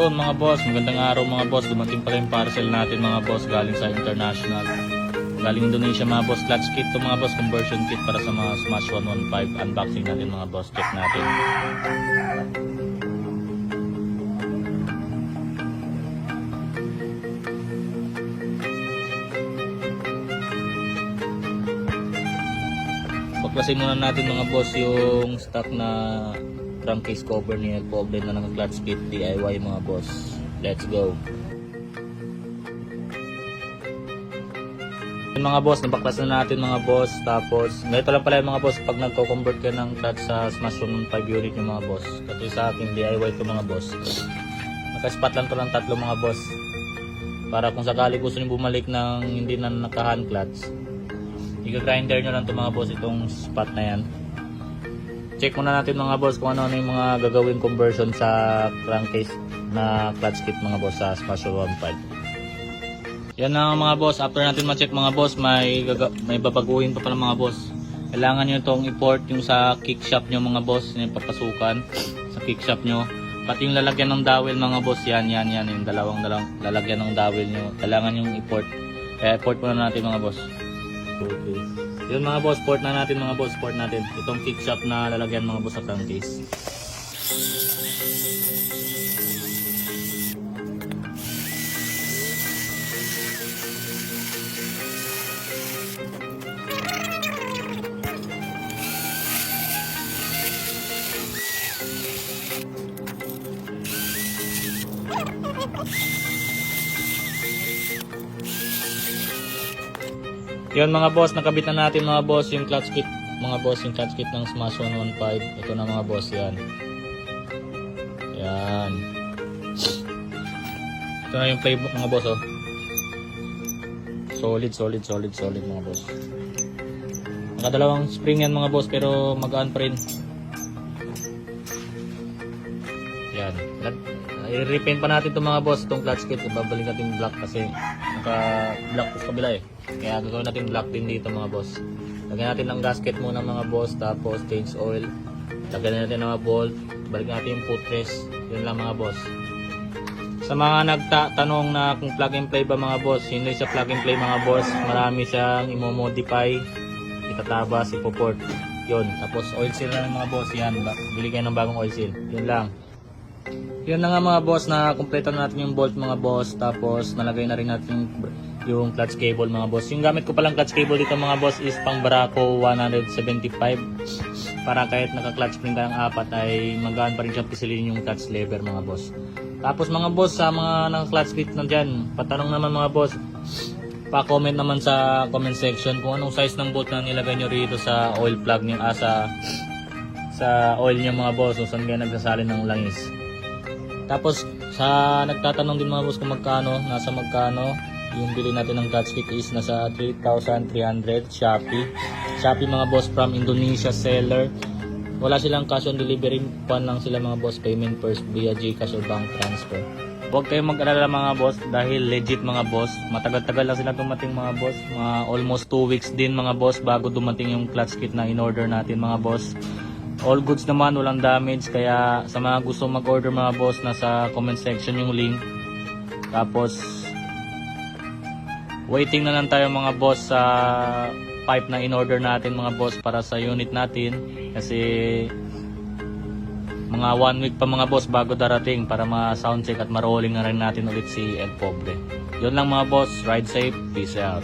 Yun mga boss, magandang araw mga boss. Dumating pala yung parcel natin mga boss galing sa international. Galing Indonesia mga boss. Clutch kit to mga boss, conversion kit para sa mga Smash 115. Unboxing natin mga boss, check natin. Baklasin muna natin mga boss yung stock na crankcase cover ni Elpobre na naka-clutch kit DIY mga boss. Let's go. Yung mga boss, nabaklas na natin mga boss. Tapos, ganito lang pala yung mga boss pag nagko-convert ka ng clutch sa Smash 115 unit yung mga boss. Kasi sa akin DIY to mga boss. Naka-spot lang to ng tatlo mga boss. Para kung sakali gusto nyo bumalik ng hindi na naka-hand clutch, i-grinder nyo lang to mga boss itong spot na yan. Check muna natin mga boss kung ano yung mga gagawin conversion sa crankcase na clutch kit mga boss sa Smash 115. Yan na mga boss, after natin ma-check mga boss, may babaguhin pa pala mga boss. Kailangan nyo itong i-port yung sa kick shop nyo mga boss, yung papasukan sa kick shop nyo. Pati yung lalagyan ng dowel mga boss, yan yung dalawang lalagyan ng dowel nyo. Kailangan yung i-port. Kaya i-port muna natin mga boss. Okay. Yun mga boss, port na natin mga boss, port natin itong kick shop na lalagyan mga boss sa crankcase. Yun mga boss, nakabit na natin mga boss yung clutch kit mga boss, yung clutch kit ng Smash 115. Ito na mga boss, yan. Yan. Ito na yung playbook mga boss, oh. Solid mga boss. Nakadalawang spring yan mga boss, pero magaan pa rin. Yan. I-repaint pa natin ito mga boss, itong clutch kit. Babalik natin yung black kasi naka-black po sa kabila eh. Kaya gagawin natin black din dito mga boss. Lagyan natin ng gasket muna mga boss, tapos change oil. Lagyan natin ng mga bolt. Balik natin yung footrest. Yun lang mga boss. Sa mga nagtatanong na kung plug and play ba mga boss, hindi siya plug and play mga boss. Marami siyang i-modify, itatabas, ipoport. Yun. Tapos oil seal na mga boss. Yan. Bili kayo ng bagong oil seal. Yun lang. Yun na nga mga boss, na kumpleto na natin yung bolt mga boss. Tapos nalagay na rin natin yung clutch cable mga boss. Yung gamit ko palang clutch cable dito mga boss is pang Barako 175. Para kahit naka-clutch spring ka ng apat ay magaan pa rin siya pisilin yung clutch lever mga boss. Tapos mga boss, sa mga naka-clutch kit na dyan, patanong naman mga boss, pa-comment naman sa comment section kung anong size ng bolt na nilagay nyo rito sa oil plug nyo, sa oil nyo mga boss, kung saan kayo nagsasalin ng langis. Tapos sa nagtatanong din mga boss kung magkano, nasa magkano yung bili natin ng clutch kit is nasa 3,300 Shopee mga boss, from Indonesia seller. Wala silang cash on delivery, pan lang sila mga boss, payment first via GCash or bank transfer. Huwag kayong mag-alala mga boss dahil legit mga boss. Matagal-tagal lang sila dumating mga boss, mga almost 2 weeks din mga boss bago dumating yung clutch kit na in-order natin mga boss. All goods naman, walang damage. Kaya sa mga gusto mag-order mga boss, nasa comment section yung link. Tapos waiting na lang tayo mga boss sa pipe na in-order natin mga boss para sa unit natin. Kasi mga 1 week pa mga boss bago darating para ma-sound check at ma-rolling na rin natin ulit si Elpobre. Yun lang mga boss, ride safe, peace out.